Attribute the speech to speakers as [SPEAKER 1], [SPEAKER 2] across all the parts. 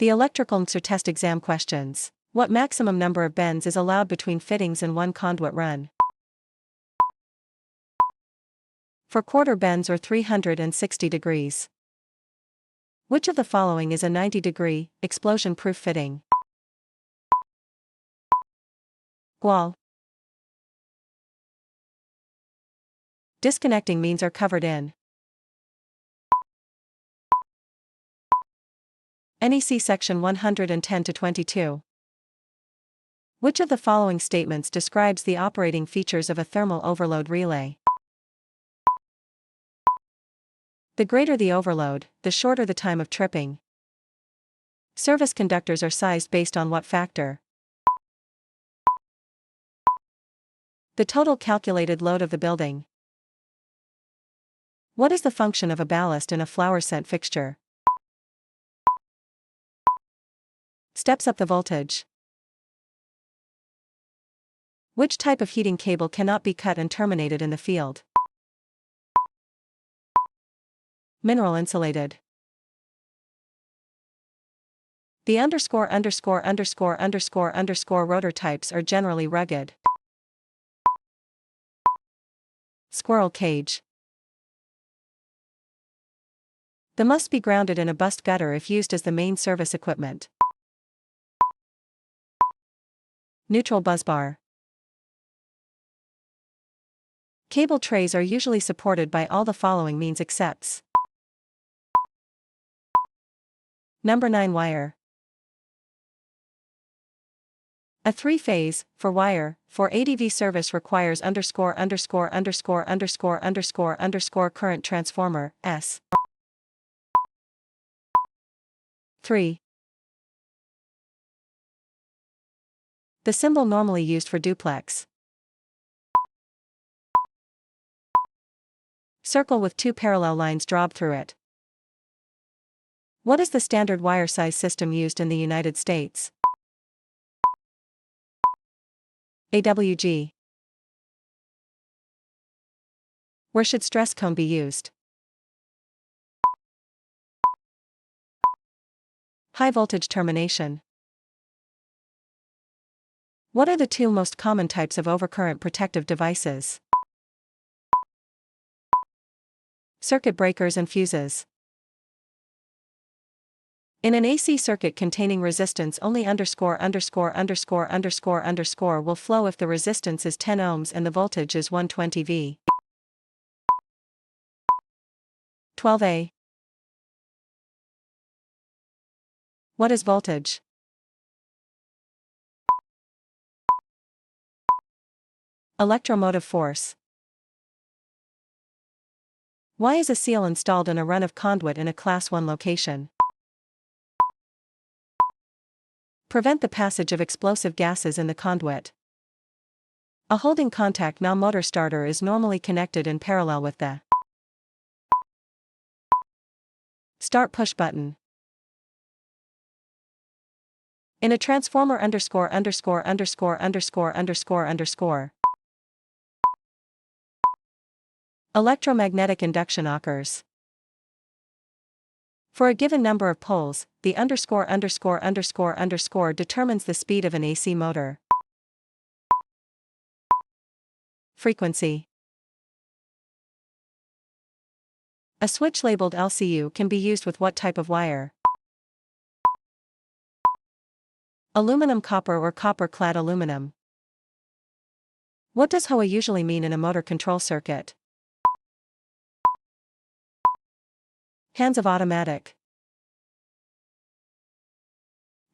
[SPEAKER 1] The electrical NCCER test exam questions. What maximum number of bends is allowed between fittings in one conduit run? For quarter bends or 360 degrees. Which of the following is a 90-degree, explosion-proof fitting? Gual. Disconnecting means are covered in. NEC Section 110-22. Which of the following statements describes the operating features of a thermal overload relay? The greater the overload, the shorter the time of tripping. Service conductors are sized based on what factor? The total calculated load of the building. What is the function of a ballast in a flower scent fixture? Steps up the voltage. Which type of heating cable cannot be cut and terminated in the field? Mineral insulated. The _______ rotor types are generally rugged. Squirrel cage. The must be grounded in a bust gutter if used as the main service equipment. Neutral busbar. Cable trays are usually supported by all the following means excepts. Number 9 wire. A three-phase, for wire, for ADV service requires _______ current transformer, S. 3. The symbol normally used for duplex. Circle with two parallel lines drawn through it. What is the standard wire size system used in the United States? AWG. Where should stress cone be used? High voltage termination. What are the two most common types of overcurrent protective devices? Circuit breakers and fuses. In an AC circuit containing resistance only _______ will flow if the resistance is 10 ohms and the voltage is 120 V. 12A. What is voltage? Electromotive force. Why is a seal installed in a run of conduit in a Class 1 location? Prevent the passage of explosive gases in the conduit. A holding contact now motor starter is normally connected in parallel with the start push button. In a transformer ____________. Electromagnetic induction occurs. For a given number of poles, the _______ determines the speed of an AC motor. Frequency. A switch labeled LCU can be used with what type of wire? Aluminum copper or copper-clad aluminum. What does HOA usually mean in a motor control circuit? Hands of automatic.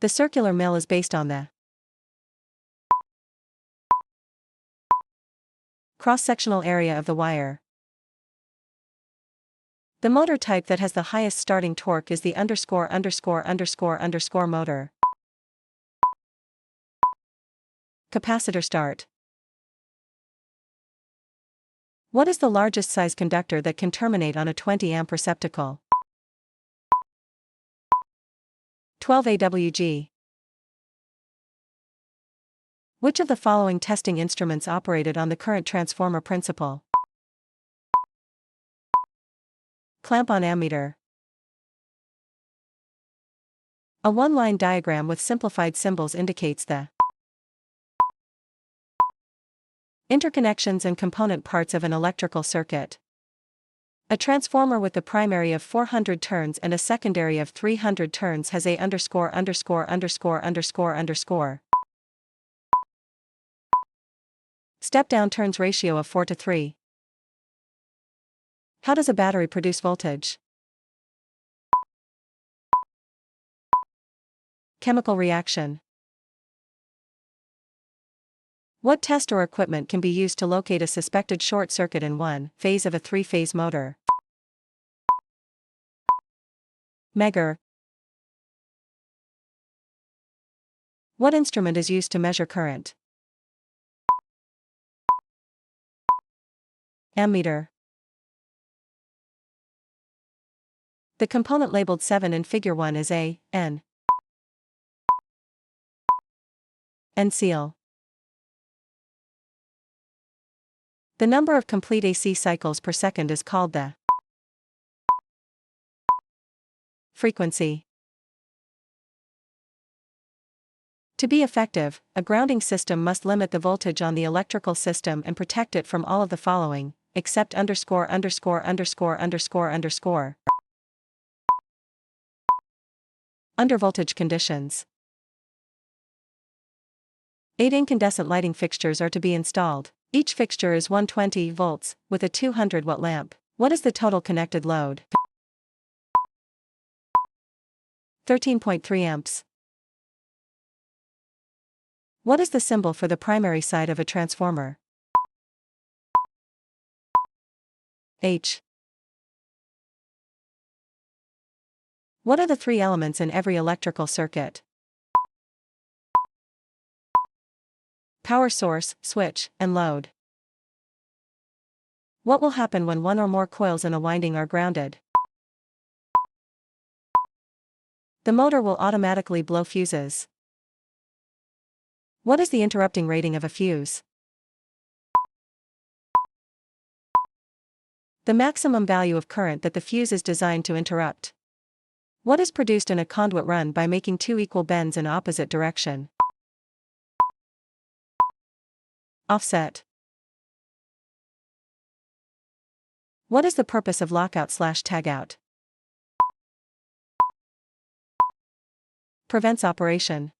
[SPEAKER 1] The circular mill is based on the cross-sectional area of the wire. The motor type that has the highest starting torque is the _______ motor. Capacitor start. What is the largest size conductor that can terminate on a 20 amp receptacle? 12 AWG. Which of the following testing instruments operated on the current transformer principle? Clamp-on ammeter. A one-line diagram with simplified symbols indicates the interconnections and component parts of an electrical circuit. A transformer with the primary of 400 turns and a secondary of 300 turns has a underscore underscore underscore underscore underscore step-down turns ratio of 4:3. How does a battery produce voltage? Chemical reaction. What test or equipment can be used to locate a suspected short circuit in one phase of a three-phase motor? Megger. What instrument is used to measure current? Ammeter. The component labeled 7 in Figure 1 is a N seal. The number of complete AC cycles per second is called the frequency. To be effective, a grounding system must limit the voltage on the electrical system and protect it from all of the following, except underscore underscore underscore underscore underscore undervoltage conditions. 8 incandescent lighting fixtures are to be installed. Each fixture is 120 volts, with a 200-watt lamp. What is the total connected load? 13.3 amps. What is the symbol for the primary side of a transformer? H. What are the three elements in every electrical circuit? Power source, switch, and load. What will happen when one or more coils in a winding are grounded? The motor will automatically blow fuses. What is the interrupting rating of a fuse? The maximum value of current that the fuse is designed to interrupt. What is produced in a conduit run by making two equal bends in opposite direction? Offset. What is the purpose of lockout/tagout? Prevents operation.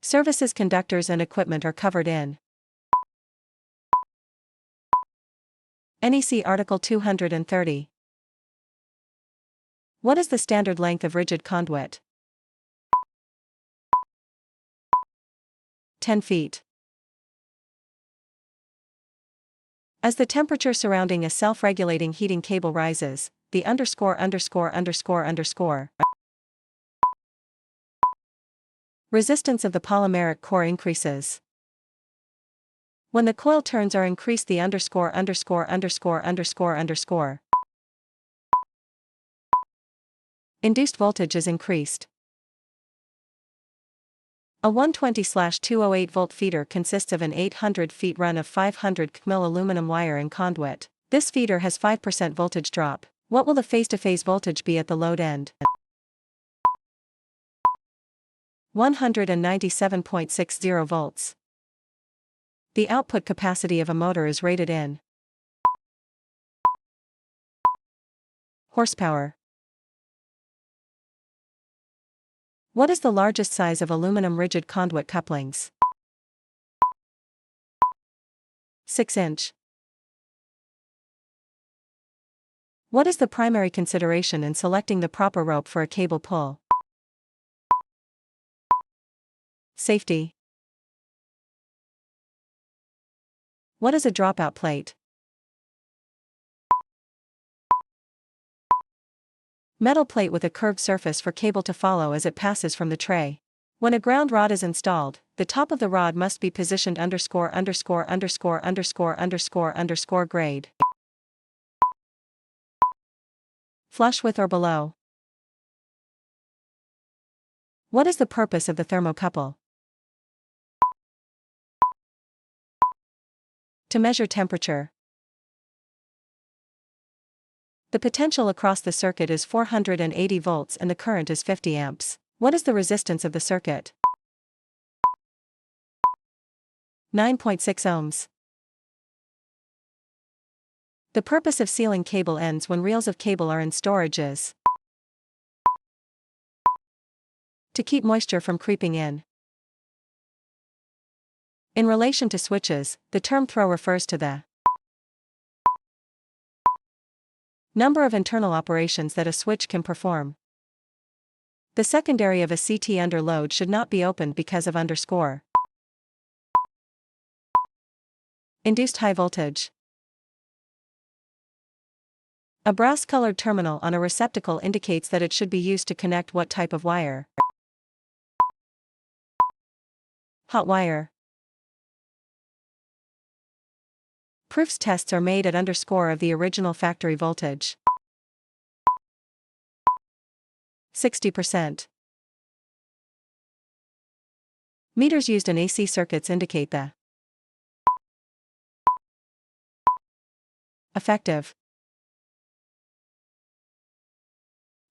[SPEAKER 1] Services, conductors and equipment are covered in NEC Article 230. What is the standard length of rigid conduit? 10 feet. As the temperature surrounding a self-regulating heating cable rises, the underscore underscore underscore underscore resistance of the polymeric core increases. When the coil turns are increased, the underscore underscore underscore underscore underscore induced voltage is increased. A 120/208 volt feeder consists of an 800 feet run of 500 kmil aluminum wire and conduit. This feeder has 5% voltage drop. What will the phase-to-phase voltage be at the load end? 197.60 volts. The output capacity of a motor is rated in horsepower. What is the largest size of aluminum rigid conduit couplings? 6-inch. What is the primary consideration in selecting the proper rope for a cable pull? Safety. What is a dropout plate? Metal plate with a curved surface for cable to follow as it passes from the tray. When a ground rod is installed, the top of the rod must be positioned underscore underscore underscore underscore underscore underscore grade, flush with or below. What is the purpose of the thermocouple? To measure temperature. The potential across the circuit is 480 volts and the current is 50 amps. What is the resistance of the circuit? 9.6 ohms. The purpose of sealing cable ends when reels of cable are in storage is to keep moisture from creeping in. In relation to switches, the term throw refers to the number of internal operations that a switch can perform. The secondary of a CT under load should not be opened because of underscore induced high voltage. A brass-colored terminal on a receptacle indicates that it should be used to connect what type of wire? Hot wire. Proofs tests are made at underscore of the original factory voltage. 60%. Meters used in AC circuits indicate the effective.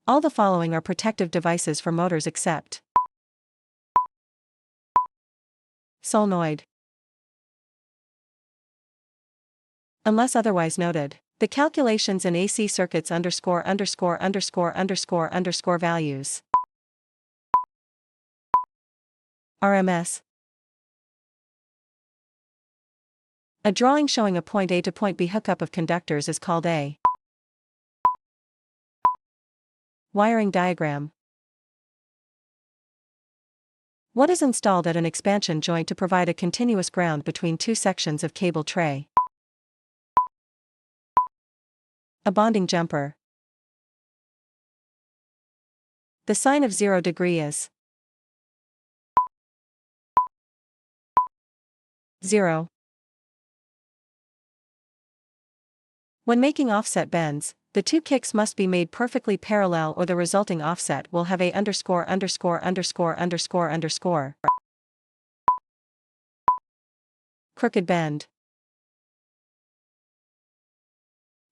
[SPEAKER 1] All the following are protective devices for motors except solenoid. Unless otherwise noted, the calculations in AC circuits underscore values. RMS. A drawing showing a point A to point B hookup of conductors is called a wiring diagram. What is installed at an expansion joint to provide a continuous ground between two sections of cable tray? A bonding jumper. The sign of 0 degree is 0. When making offset bends, the two kicks must be made perfectly parallel or the resulting offset will have a underscore. Crooked bend.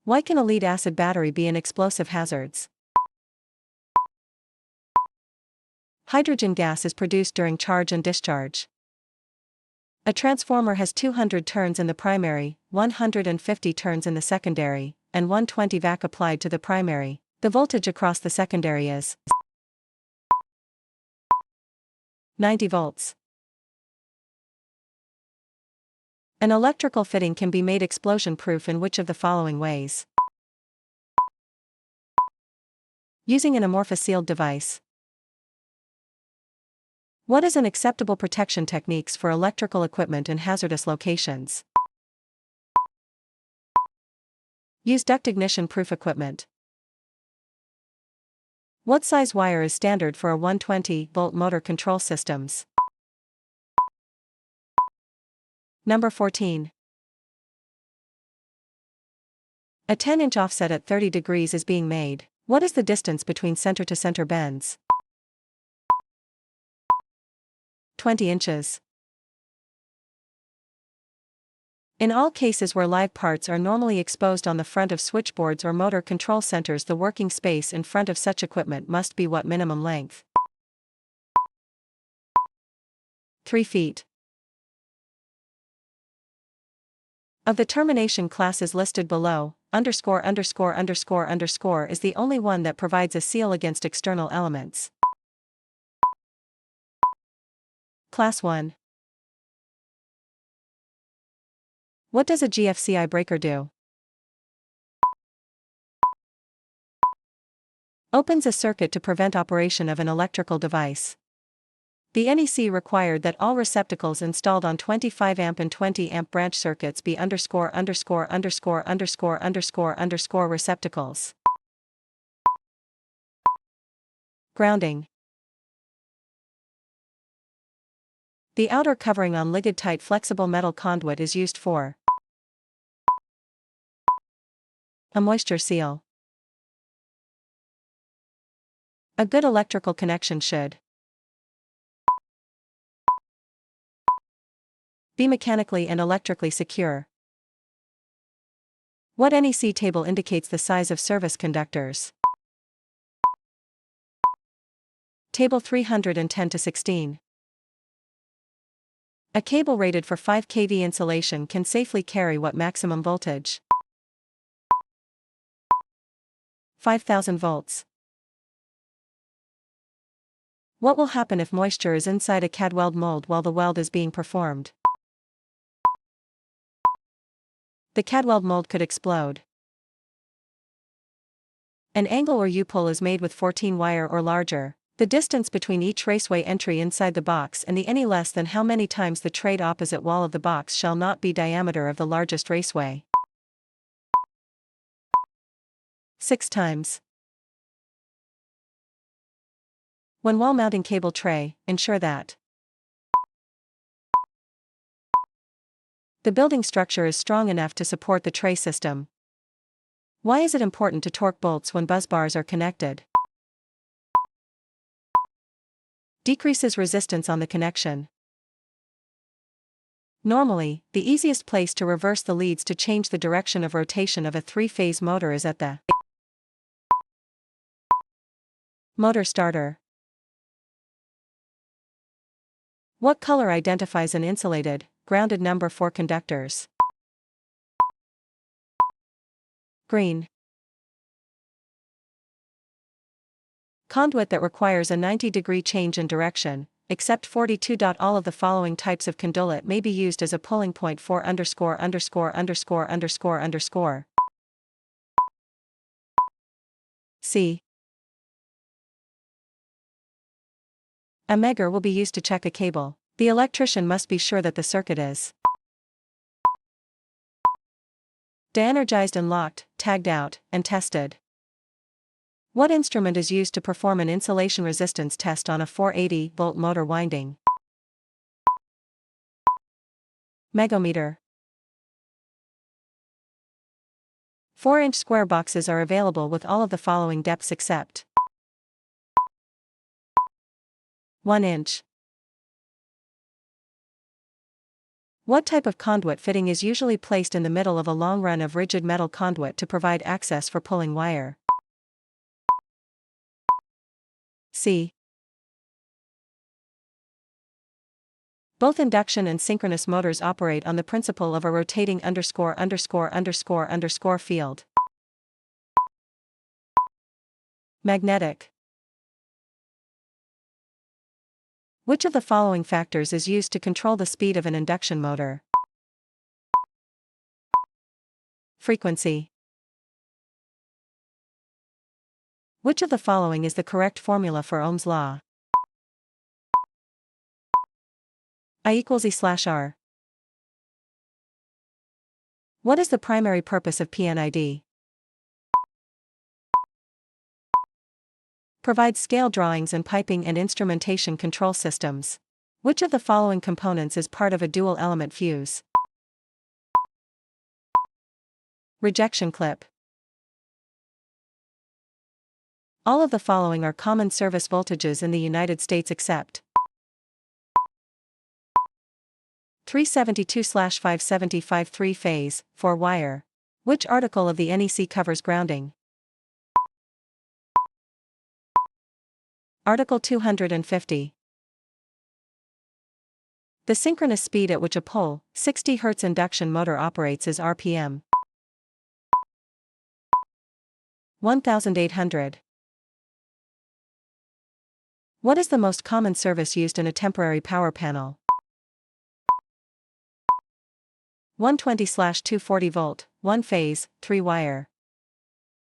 [SPEAKER 1] Why can a lead-acid battery be an explosive hazard? Hydrogen gas is produced during charge and discharge. A transformer has 200 turns in the primary, 150 turns in the secondary, and 120 vac applied to the primary. The voltage across the secondary is 90 volts. An electrical fitting can be made explosion-proof in which of the following ways? Using an amorphous sealed device. What is an acceptable protection techniques for electrical equipment in hazardous locations? Use duct ignition-proof equipment. What size wire is standard for a 120-volt motor control systems? Number 14. A 10-inch offset at 30 degrees is being made. What is the distance between center-to-center bends? 20 inches. In all cases where live parts are normally exposed on the front of switchboards or motor control centers, the working space in front of such equipment must be what minimum length? 3 feet. Of the termination classes listed below, underscore is the only one that provides a seal against external elements. Class 1. What does a GFCI breaker do? Opens a circuit to prevent operation of an electrical device. The NEC required that all receptacles installed on 25 amp and 20 amp branch circuits be receptacles. Grounding. The outer covering on Ligad-tight flexible metal conduit is used for a moisture seal. A good electrical connection should be mechanically and electrically secure. What NEC table indicates the size of service conductors? Table 310-16. A cable rated for 5 kV insulation can safely carry what maximum voltage? 5,000 volts. What will happen if moisture is inside a CAD weld mold while the weld is being performed? The CAD weld mold could explode. An angle or U-pull is made with 14 wire or larger. The distance between each raceway entry inside the box and the any less than how many times the trade opposite wall of the box shall not be diameter of the largest raceway. 6 times. When wall mounting cable tray, ensure that the building structure is strong enough to support the tray system. Why is it important to torque bolts when buzz bars are connected? Decreases resistance on the connection. Normally, the easiest place to reverse the leads to change the direction of rotation of a 3-phase motor is at the motor starter. What color identifies an insulated, grounded number for conductors? Green. Conduit that requires a 90-degree change in direction, except 42. All of the following types of conduit may be used as a pulling point for __________. C. A megger will be used to check a cable. The electrician must be sure that the circuit is de-energized and locked, tagged out, and tested. What instrument is used to perform an insulation resistance test on a 480-volt motor winding? Megometer. 4-inch square boxes are available with all of the following depths except 1 inch. What type of conduit fitting is usually placed in the middle of a long run of rigid metal conduit to provide access for pulling wire? C. Both induction and synchronous motors operate on the principle of a rotating _______ field. Magnetic. Which of the following factors is used to control the speed of an induction motor? Frequency. Which of the following is the correct formula for Ohm's law? I = E/R. What is the primary purpose of PNID? Provides scale drawings and piping and instrumentation control systems. Which of the following components is part of a dual-element fuse? Rejection clip. All of the following are common service voltages in the United States except 372/575 3-phase, 4-wire. Which article of the NEC covers grounding? Article 250. The synchronous speed at which a pole, 60 Hz induction motor operates is RPM. 1800. What is the most common service used in a temporary power panel? 120/240 volt, 1-phase, 3-wire.